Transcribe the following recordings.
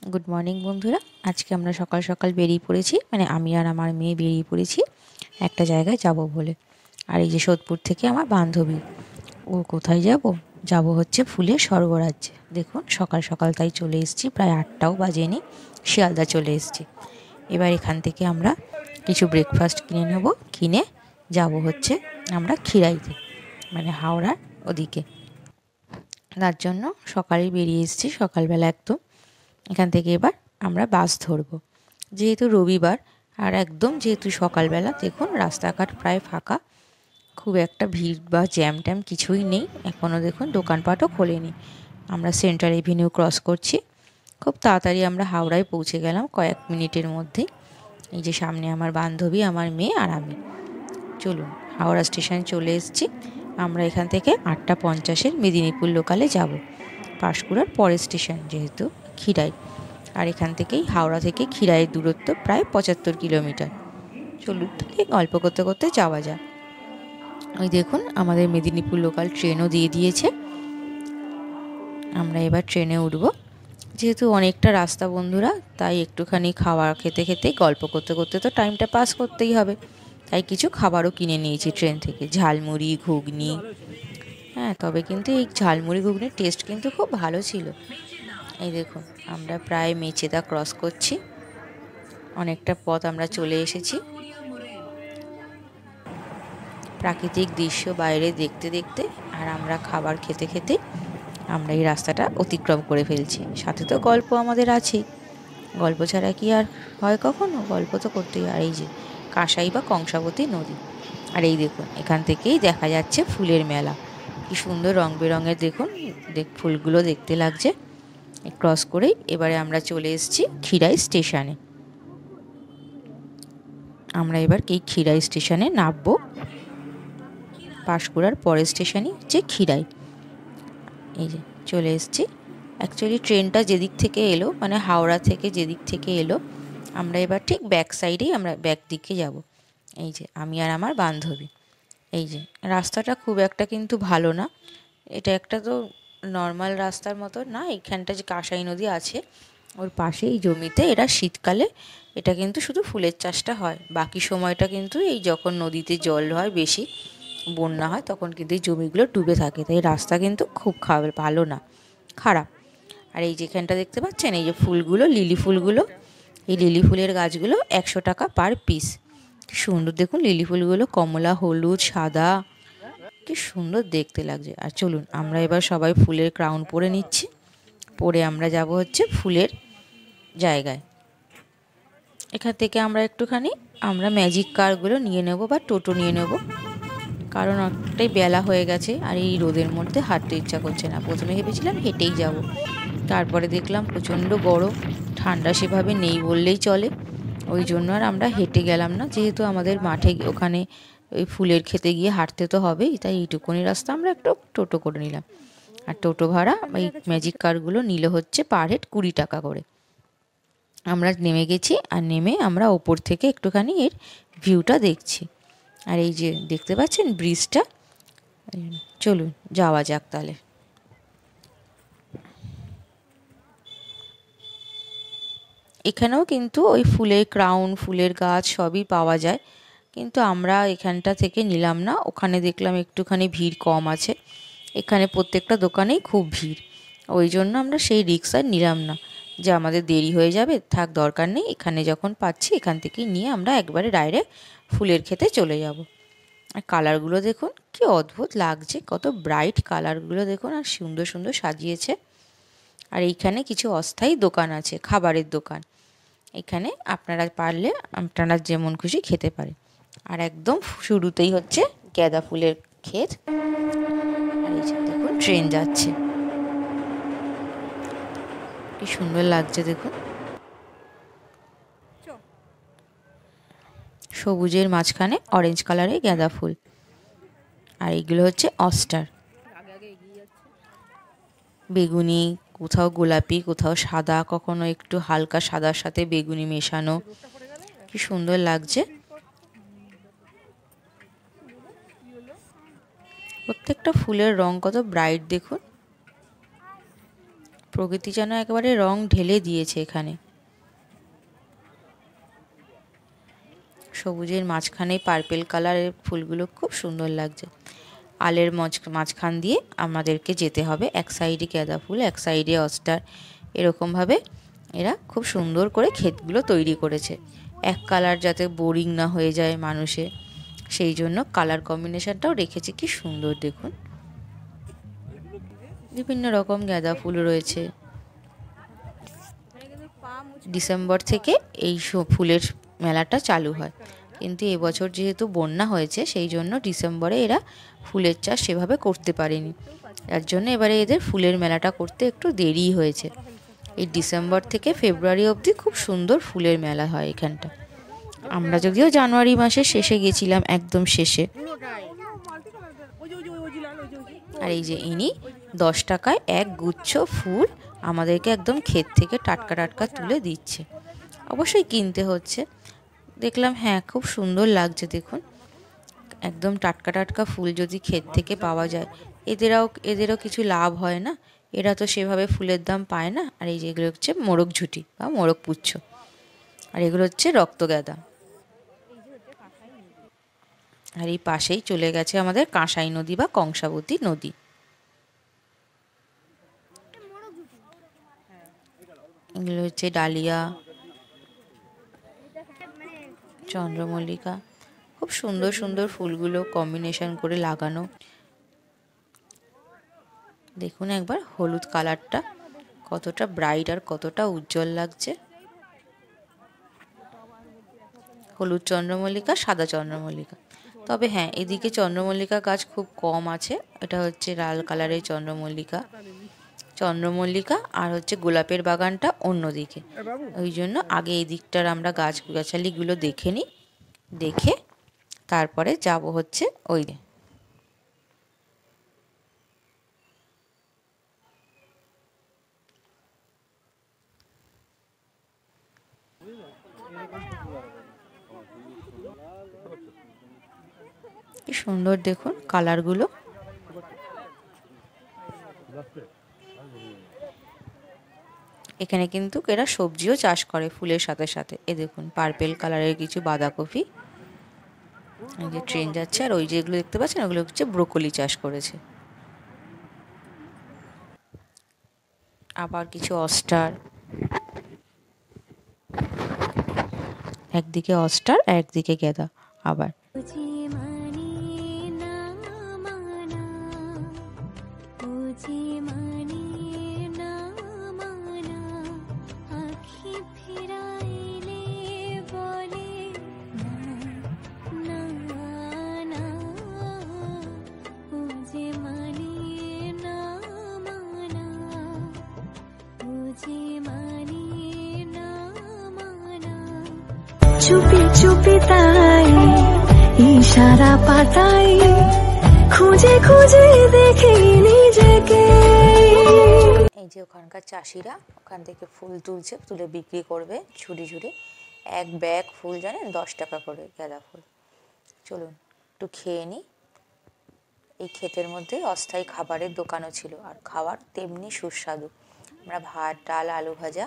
Good morning বন্ধুরা। আজকে আমরা সকাল সকাল বেরিয়ে পড়েছি, মানে আমি আর আমার মেয়ে বেরিয়ে পড়েছি একটা জায়গায় যাব বলে। আর এই যে সোদপুর থেকে আমার বান্ধবী, ও কোথায় যাব, যাব হচ্ছে ফুলের স্বর্গরাজ্যে। দেখুন সকাল সকাল তাই চলে এসেছি, প্রায় 8টাও বাজেনি, শিয়ালদা চলে এসেছি। এবার এখান থেকে আমরা কিছু ব্রেকফাস্ট কিনে নেব, কিনে যাব হচ্ছে আমরা খিরাইতে, মানে হাওড়ার ওদিকে। তার জন্য সকালেই বেরিয়ে এসেছি, সকালবেলা একদম। এখান থেকে এবার আমরা বাস ধরবো, যেহেতু রবিবার। আর একদম যেহেতু সকালবেলা, দেখুন রাস্তাঘাট প্রায় ফাঁকা, খুব একটা ভিড় বা জ্যাম ট্যাম কিছুই নেই। এখনও দেখুন দোকানপাটও খোলেনি। আমরা সেন্ট্রাল এভিনিউ ক্রস করছি, খুব তাড়াতাড়ি আমরা হাওড়ায় পৌঁছে গেলাম কয়েক মিনিটের মধ্যেই। এই যে সামনে আমার বান্ধবী, আমার মেয়ে আর আমি। চলুন, হাওড়া স্টেশন চলে এসেছি। আমরা এখান থেকে 8:50-এর মেদিনীপুর লোকালে যাব, পাঁশকুড়ার পরের স্টেশন যেহেতু খিরাই। আর এখান থেকেই হাওড়া থেকে খিরাইয়ের দূরত্ব প্রায় 75 কিলোমিটার। চলুন তাহলে গল্প করতে করতে যাওয়া যায়। ওই দেখুন আমাদের মেদিনীপুর লোকাল ট্রেনও দিয়ে দিয়েছে। আমরা এবার ট্রেনে উঠব। যেহেতু অনেকটা রাস্তা বন্ধুরা, তাই একটুখানি খাবার খেতে খেতে গল্প করতে করতে তো টাইমটা পাস করতেই হবে। তাই কিছু খাবারও কিনে নিয়েছি ট্রেন থেকে, ঝালমুড়ি, ঘুগনি। হ্যাঁ, তবে কিন্তু এই ঝালমুড়ি ঘুগনির টেস্ট কিন্তু খুব ভালো ছিল। এই দেখুন আমরা প্রায় মেচেদা ক্রস করছি, অনেকটা পথ আমরা চলে এসেছি। প্রাকৃতিক দৃশ্য বাইরে দেখতে দেখতে আর আমরা খাবার খেতে খেতে আমরা এই রাস্তাটা অতিক্রম করে ফেলছি। সাথে তো গল্প আমাদের আছেই, গল্প ছাড়া কি আর হয় কখনো, গল্প তো করতেই। আর এই যে কাঁসাই বা কংসাবতী নদী। আর এই দেখুন এখান থেকেই দেখা যাচ্ছে ফুলের মেলা, কি সুন্দর রং বেরঙের, দেখুন ফুলগুলো দেখতে লাগছে। ক্রস করেই এবারে আমরা চলে এসেছি খিরাই স্টেশনে। আমরা এবার এই খিরাই স্টেশনে নামবো। পাঁশকুড়ার পরের স্টেশনই হচ্ছে খিরাই। এই যে চলে এসেছি। অ্যাকচুয়ালি ট্রেনটা যেদিক থেকে এলো, মানে হাওড়া থেকে যেদিক থেকে এলো, আমরা এবার ঠিক ব্যাক সাইডেই আমরা ব্যাক দিকে যাব। এই যে আমি আর আমার বান্ধবী। এই যে রাস্তাটা খুব একটা কিন্তু ভালো না, এটা একটা তো নর্মাল রাস্তার মতো না। এইখানটা যে কাঁসাই নদী আছে, ওর পাশেই জমিতে এরা শীতকালে এটা কিন্তু শুধু ফুলের চাষটা হয়, বাকি সময়টা কিন্তু এই যখন নদীতে জল হয় বেশি, বন্যা হয়, তখন কিন্তু এই জমিগুলো ডুবে থাকে। তাই রাস্তা কিন্তু খুব ভালো না, খারাপ। আর এই যেখানটা দেখতে পাচ্ছেন, এই যে ফুলগুলো, লিলি ফুলগুলো, এই লিলি ফুলের গাছগুলো 100 টাকা পার পিস। কি সুন্দর দেখুন লিলি ফুলগুলো, কমলা, হলুদ, সাদা, কি সুন্দর দেখতে লাগছে। আর চলুন আমরা এবার সবাই ফুলের ক্রাউন পরে নিচ্ছি, পরে আমরা যাব হচ্ছে ফুলের জায়গায়। এখান থেকে আমরা একটুখানি আমরা ম্যাজিক কারগুলো নিয়ে নেব বা টোটো নিয়ে নেব, কারণ অনেকটাই বেলা হয়ে গেছে আর এই রোদের মধ্যে হাঁটতে ইচ্ছা করছে না। প্রথমে ভেবেছিলাম হেঁটেই যাব, তারপরে দেখলাম প্রচণ্ড গরম, ঠান্ডা সেভাবে নেই বললেই চলে। ওই জন্য আর আমরা হেঁটে গেলাম না, যেহেতু আমাদের মাঠে ওখানে ওই ফুলের খেতে গিয়ে হাঁটতে তো হবেই, তাই এইটুকুনি রাস্তা আমরা একটু টোটো করে নিলাম। আর টোটো ভাড়া এই ম্যাজিক কারগুলো নিল হচ্ছে পার হেড 20 টাকা করে। আমরা নেমে গেছি, আর নেমে আমরা ওপর থেকে একটুখানি এর ভিউটা দেখছি। আর এই যে দেখতে পাচ্ছেন ব্রিজটা, চলুন যাওয়া যাক তাহলে। এখানেও কিন্তু ওই ফুলের ক্রাউন, ফুলের গাছ সবই পাওয়া যায়, কিন্তু আমরা এখানটা থেকে নিলাম না। ওখানে দেখলাম একটুখানি ভিড় কম আছে, এখানে প্রত্যেকটা দোকানেই খুব ভিড়। ওই জন্য আমরা সেই রিস্ক আর নিলাম না, যে আমাদের দেরি হয়ে যাবে, থাক দরকার নেই, এখানে যখন পাচ্ছি এখান থেকেই নিয়ে আমরা একবারে ডাইরেক্ট ফুলের খেতে চলে যাব। আর কালারগুলো দেখুন কি অদ্ভুত লাগছে, কত ব্রাইট কালারগুলো দেখুন, আর সুন্দর সুন্দর সাজিয়েছে। আর এইখানে কিছু অস্থায়ী দোকান আছে, খাবারের দোকান, এখানে আপনারা পারলে আপনারা যেমন খুশি খেতে পারে। আর একদম শুরুতেই হচ্ছে গাঁদা ফুলের ক্ষেত। আর এই যে দেখুন ট্রেন যাচ্ছে, কি সুন্দর লাগছে দেখুন, সবুজের মাঝখানে অরেঞ্জ কালারের গাঁদা ফুল। আর এইগুলো হচ্ছে অস্টার, বেগুনি, কোথাও গোলাপি, কোথাও সাদা, কখনো একটু হালকা সাদার সাথে বেগুনি মেশানো, কি সুন্দর লাগছে। প্রত্যেকটা ফুলের রং কত ব্রাইট দেখুন, প্রকৃতি যেন একেবারে রং ঢেলে দিয়েছে এখানে। সবুজের মাঝখানে পার্পেল কালারের ফুলগুলো খুব সুন্দর লাগছে। আলের মাঝখান দিয়ে আমাদেরকে যেতে হবে, এক সাইডে গাঁদা ফুল, এক সাইডে অস্টার, এরকমভাবে এরা খুব সুন্দর করে ক্ষেতগুলো তৈরি করেছে। এক কালার যাতে বোরিং না হয়ে যায় মানুষে, সেই জন্য কালার কম্বিনেশনটাও রেখেছে। কি সুন্দর দেখুন, বিভিন্ন রকম গাঁদা ফুল রয়েছে। ডিসেম্বর থেকে এই ফুলের মেলাটা চালু হয়, কিন্তু এবছর যেহেতু বন্যা হয়েছে সেই জন্য ডিসেম্বরে এরা ফুলের চাষ সেভাবে করতে পারেনি। তার জন্য এবারে এদের ফুলের মেলাটা করতে একটু দেরি হয়েছে। এই ডিসেম্বর থেকে ফেব্রুয়ারি অবধি খুব সুন্দর ফুলের মেলা হয় এখানটা। আমরা যদিও জানুয়ারি মাসের শেষে গেছিলাম, একদম শেষে। আর এই যে ইনি 10 টাকায় এক গুচ্ছ ফুল আমাদেরকে একদম ক্ষেত থেকে টাটকা টাটকা তুলে দিচ্ছে। অবশ্যই কিনতে হচ্ছে। দেখলাম হ্যাঁ, খুব সুন্দর লাগছে দেখুন, একদম টাটকা টাটকা ফুল যদি ক্ষেত থেকে পাওয়া যায়, এদেরও কিছু লাভ হয় না। এরা তো সেভাবে ফুলের দাম পায় না। আর এই যেগুলো হচ্ছে মোরগ ঝুঁটি বা মোরগ পুচ্ছ, আর এগুলো হচ্ছে রক্তগাঁদা। আর এই পাশেই চলে গেছে আমাদের কাঁসাই নদী বা কংসাবতী নদী। এগুলো হচ্ছে ডালিয়া, চন্দ্রমল্লিকা, খুব সুন্দর সুন্দর ফুলগুলো কম্বিনেশন করে লাগানো। দেখুন একবার হলুদ কালারটা কতটা ব্রাইট আর কতটা উজ্জ্বল লাগছে। হলুদ চন্দ্রমল্লিকা, সাদা চন্দ্রমল্লিকা। তবে হ্যাঁ, এদিকে চন্দ্রমল্লিকা গাছ খুব কম আছে। এটা হচ্ছে লাল কালারের চন্দ্রমল্লিকা আর হচ্ছে গোলাপের বাগানটা অন্যদিকে। ওই জন্য আগে এই দিকটার আমরা গাছালিগুলো দেখে নিই, দেখে তারপরে যাব হচ্ছে ওই। কি সুন্দর দেখুন কালারগুলো। এখানে কিন্তু এরা সবজিও চাষ করে ফুলের সাথে সাথে। এ দেখুন পার্পেল কালারের কিছু বাঁধাকপি, এই যে ট্রেন যাচ্ছে, আর ওই যেগুলো দেখতে পাচ্ছেন ওগুলো হচ্ছে ব্রোকলি চাষ করেছে। আবার কিছু অস্টার, একদিকে অস্টার আর একদিকে গাঁদা। আবার চুপি চুপি তাই ইশারা পাতাই, খুঁজে খুঁজে দেখি নিজেকে। এই যে ওখানকার চাষিরা ওখান থেকে ফুল তুলছে, তুলে বিক্রি করবে ঝুড়ি ঝুড়ি। এক ব্যাগ ফুল জানেন 10 টাকা করে গাঁদা ফুল। চলুন একটু খেয়ে নিই। এই ক্ষেতের মধ্যে অস্থায়ী খাবারের দোকানও ছিল, আর খাবার তেমনি সুস্বাদু। আমরা ভাত, ডাল, আলু ভাজা,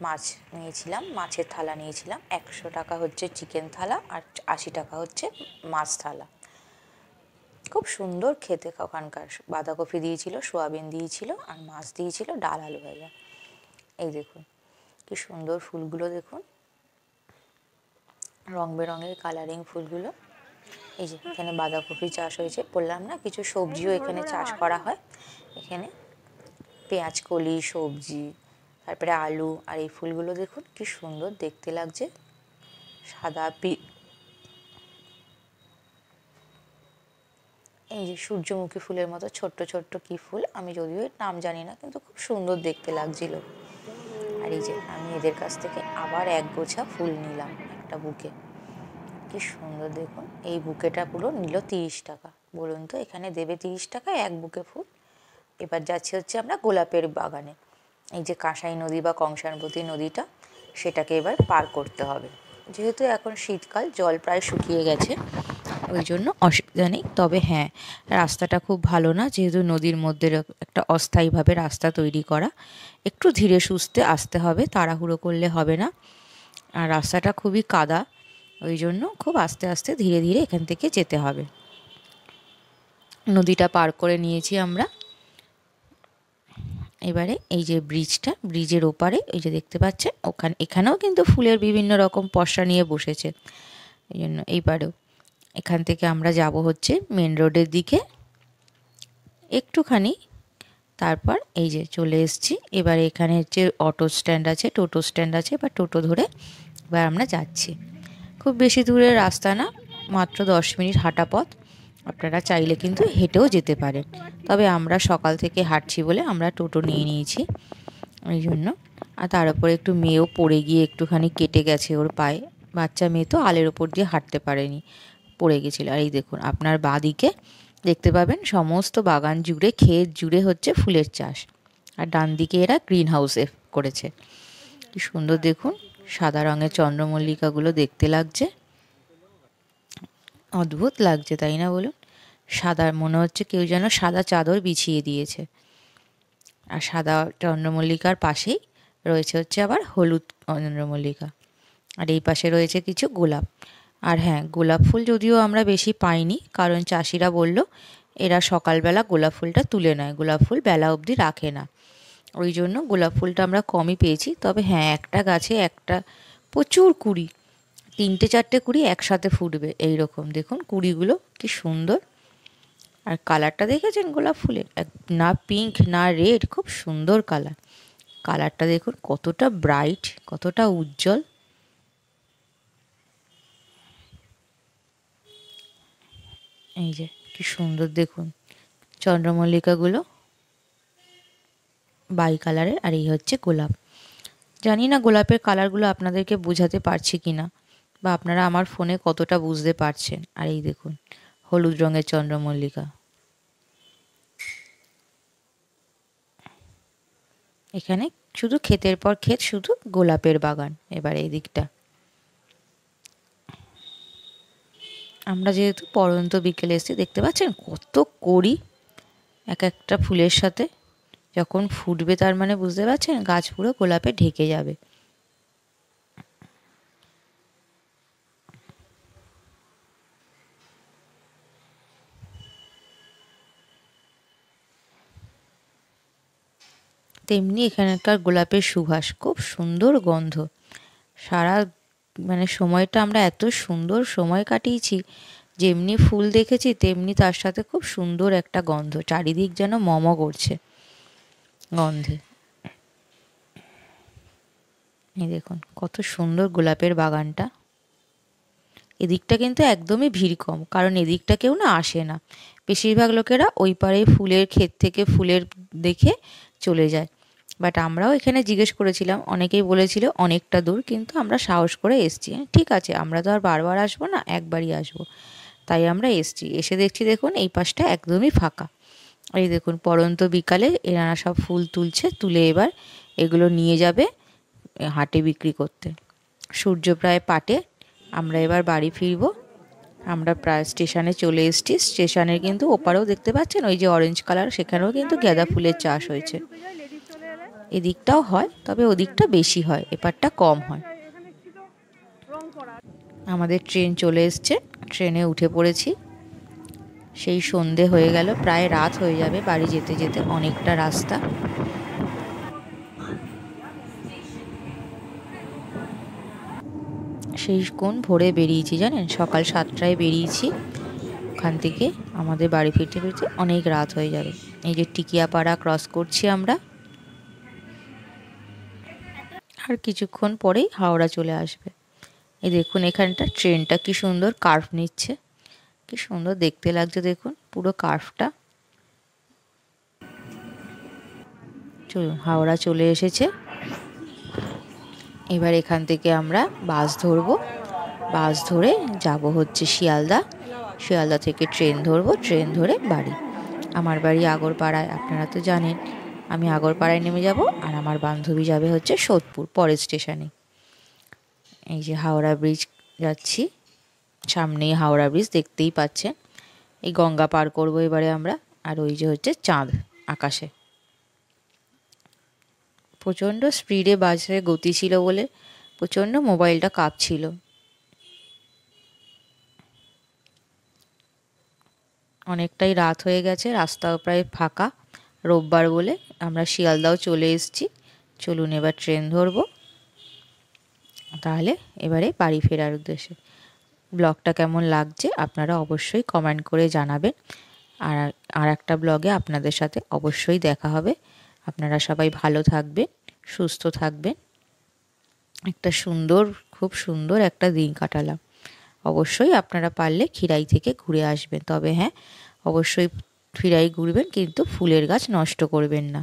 মাছ নিয়েছিলাম, মাছের থালা নিয়েছিলাম। 100 টাকা হচ্ছে চিকেন থালা, আর 80 টাকা হচ্ছে মাছ থালা। খুব সুন্দর খেতে। ওখানকার বাঁধাকপি দিয়েছিল, সোয়াবিন দিয়েছিল, আর মাছ দিয়েছিল, ডাল, আলু ভাজা। এই দেখুন কি সুন্দর ফুলগুলো দেখুন, রং বেরঙের কালারিং ফুলগুলো। এই যে এখানে বাঁধাকপি চাষ হয়েছে, বললাম না কিছু সবজিও এখানে চাষ করা হয়। এখানে পেঁয়াজ কলি, সবজি, তারপরে আলু, আর এই ফুলগুলো দেখুন কি সুন্দর দেখতে লাগছে, সাদা এই যে সূর্যমুখী ফুলের মতো ছোট্ট ছোট্ট কি ফুল, আমি যদিও এর নাম জানি না, কিন্তু খুব সুন্দর দেখতে লাগছিল। আর এই যে আমি এদের কাছ থেকে আবার এক গোছা ফুল নিলাম, একটা বুকে। কি সুন্দর দেখুন, এই বুকেটা পুরো নিল 30 টাকা। বলুন তো এখানে দেবে 30 টাকায় এক বুকে ফুল? এবার যাচ্ছে হচ্ছে আমরা গোলাপের বাগানে। এই যে কাঁসাই নদী বা কংসাবতী নদীটা, সেটাকে এবার পার করতে হবে। যেহেতু এখন শীতকাল, জল প্রায় শুকিয়ে গেছে, ওই জন্য অসুবিধা নেই। তবে হ্যাঁ, রাস্তাটা খুব ভালো না, যেহেতু নদীর মধ্যে একটা অস্থায়ীভাবে রাস্তা তৈরি করা। একটু ধীরে সুস্থে আসতে হবে, তাড়াহুড়ো করলে হবে না। আর রাস্তাটা খুবই কাদা, ওই জন্য খুব আস্তে আস্তে ধীরে ধীরে এখান থেকে যেতে হবে। নদীটা পার করে নিয়েছি আমরা। এবারে এই যে ব্রিজটা, ব্রিজের ওপারে ওই যে দেখতে পাচ্ছেন, এখানেও কিন্তু ফুলের বিভিন্ন রকম পসরা নিয়ে বসেছে। এই জন্য এইবারেও এখান থেকে আমরা যাব হচ্ছে মেন রোডের দিকে একটুখানি, তারপর এই যে চলে এসেছি। এবারে এখানে হচ্ছে অটো স্ট্যান্ড আছে, টোটো স্ট্যান্ড আছে, বা টোটো ধরে এবার আমরা যাচ্ছি। খুব বেশি দূরের রাস্তা না, মাত্র 10 মিনিট হাঁটা পথ। আপনারা চাইলে কিন্তু হেঁটেও যেতে পারেন, তবে আমরা সকাল থেকে হাঁটছি বলে আমরা টোটো নিয়ে নিয়েছি এই জন্য। আর তার উপরে একটু মেয়েও পড়ে গিয়ে একটুখানি কেটে গেছে ওর পায়ে, বাচ্চা মেয়ে তো আলের ওপর দিয়ে হাঁটতে পারেনি, পড়ে গেছিলো। আর এই দেখুন আপনার বাঁদিকে দেখতে পাবেন সমস্ত বাগান জুড়ে, ক্ষেত জুড়ে হচ্ছে ফুলের চাষ। আর ডান দিকে এরা গ্রিন হাউসে করেছে। কি সুন্দর দেখুন, সাদা রঙের চন্দ্রমল্লিকাগুলো দেখতে লাগছে, অদ্ভুত লাগছে তাই না বলুন? সাদা, মনে হচ্ছে কেউ যেন সাদা চাদর বিছিয়ে দিয়েছে। আর সাদা চন্দ্রমল্লিকার পাশেই রয়েছে হচ্ছে আবার হলুদ চন্দ্রমল্লিকা, আর এই পাশে রয়েছে কিছু গোলাপ। আর হ্যাঁ, গোলাপ ফুল যদিও আমরা বেশি পাইনি, কারণ চাষিরা বলল এরা সকালবেলা গোলাপ ফুলটা তুলে নেয়, গোলাপ ফুল বেলা অবধি রাখে না, ওই জন্য গোলাপ ফুলটা আমরা কমই পেয়েছি। তবে হ্যাঁ, একটা গাছে একটা প্রচুর কুড়ি, 3-4টে কুড়ি একসাথে ফুটবে এই রকম। দেখুন কুড়িগুলো কি সুন্দর, আর কালারটা দেখেছেন গোলাপ ফুলের, না পিঙ্ক না রেড, খুব সুন্দর কালার। কালারটা দেখুন কতটা ব্রাইট, কতটা উজ্জ্বল। এই যে কি সুন্দর দেখুন চন্দ্রমল্লিকাগুলো, বাই কালারের। আর এই হচ্ছে গোলাপ। জানি না গোলাপের কালারগুলো আপনাদেরকে বোঝাতে পারছি কি না, বা আপনারা আমার ফোনে কতটা বুঝতে পারছেন। আর এই দেখুন হলুদ রঙের চন্দ্রমল্লিকা। এখানে শুধু ক্ষেতের পর ক্ষেত, শুধু গোলাপের বাগান। এবার এই দিকটা আমরা যেহেতু পড়ন্ত বিকেলে এসেছি, দেখতে পাচ্ছেন কত কড়ি এক একটা ফুলের সাথে। যখন ফুটবে তার মানে বুঝতে পারছেন গাছ পুরো গোলাপে ঢেকে যাবে। তেমনি এখানকার গোলাপের সুবাস, খুব সুন্দর গন্ধ। সারা সময়টা আমরা এত সুন্দর সময় কাটিয়েছি, যেমনি ফুল দেখেছি তেমনি তার সাথে খুব সুন্দর একটা গন্ধ, চারিদিক যেন মম করছে গন্ধে। এই দেখুন কত সুন্দর গোলাপের বাগানটা। এদিকটা কিন্তু একদমই ভিড় কম, কারণ এদিকটা কেউ না আসে না, বেশিরভাগ লোকেরা ওই পারে ফুলের ক্ষেত থেকে ফুলের দেখে চলে যায়। বাট আমরাও এখানে জিজ্ঞেস করেছিলাম, অনেকেই বলেছিল অনেকটা দূর, কিন্তু আমরা সাহস করে এসছি। ঠিক আছে, আমরা তো আর বারবার আসবো না, একবারই আসবো, তাই আমরা এসছি। এসে দেখছি দেখুন এই পাশটা একদমই ফাঁকা। এই দেখুন পড়ন্ত বিকালে এনারা সব ফুল তুলছে, তুলে এবার এগুলো নিয়ে যাবে হাটে বিক্রি করতে। সূর্য প্রায় পাটে, আমরা এবার বাড়ি ফিরবো। আমরা প্রায় স্টেশনে চলে এসেছি। স্টেশনের কিন্তু ওপারেও দেখতে পাচ্ছেন ওই যে অরেঞ্জ কালার, সেখানেও কিন্তু গাঁদা ফুলের চাষ হয়েছে। এদিকটাও হয়, তবে ওদিকটা বেশি হয়, এপারটা কম হয়। আমাদের ট্রেন চলে এসছে, ট্রেনে উঠে পড়েছি। সেই সন্ধে হয়ে গেল, প্রায় রাত হয়ে যাবে বাড়ি যেতে যেতে, অনেকটা রাস্তা। সেই কোন ভোরে বেরিয়েছি জানেন, সকাল 7টায় বেরিয়েছি ওখান থেকে। আমাদের বাড়ি ফিরতে ফিরতে অনেক রাত হয়ে যাবে। এই যে টিকিয়াপাড়া ক্রস করছি আমরা, আর কিছুক্ষণ পরেই হাওড়া চলে আসবে। এই দেখুন এখানটা ট্রেনটা কি সুন্দর কার্ভ নিচ্ছে, কি সুন্দর দেখতে লাগছে দেখুন পুরো কার্ভটা। চলুন, হাওড়া চলে এসেছে। এবার এখান থেকে আমরা বাস ধরবো, বাস ধরে যাব হচ্ছে শিয়ালদা। শিয়ালদা থেকে ট্রেন ধরবো, ট্রেন ধরে বাড়ি। আমার বাড়ি আগরপাড়ায়, আপনারা তো জানেন। আমি আগরপাড়ায় নেমে যাব, আর আমার বান্ধবী যাবে হচ্ছে সোদপুর পরের স্টেশনে। এই যে হাওড়া ব্রিজ যাচ্ছি, সামনেই হাওড়া ব্রিজ দেখতেই পাচ্ছেন। এই গঙ্গা পার করবো এবারে আমরা, আর ওই যে হচ্ছে চাঁদ আকাশে। প্রচণ্ড স্পিডে বাসে গতি ছিল বলে প্রচণ্ড মোবাইলটা কাঁপছিল। অনেকটাই রাত হয়ে গেছে, রাস্তাও প্রায় ফাঁকা, রোববার বলে। আমরা শিয়ালদাও চলে এসেছি। চলুন এবার ট্রেন ধরবো, তাহলে এবারে বাড়ি ফেরার উদ্দেশ্যে। ব্লগটা কেমন লাগছে আপনারা অবশ্যই কমেন্ট করে জানাবেন। আর একটা ব্লগে আপনাদের সাথে অবশ্যই দেখা হবে। আপনারা সবাই ভালো থাকবেন, সুস্থ থাকবেন। একটা খুব সুন্দর একটা দিন কাটালাম। অবশ্যই আপনারা পারলে খিরাই থেকে ঘুরে আসবেন। তবে হ্যাঁ, অবশ্যই খিরাই ঘুরবেন, কিন্তু ফুলের গাছ নষ্ট করবেন না।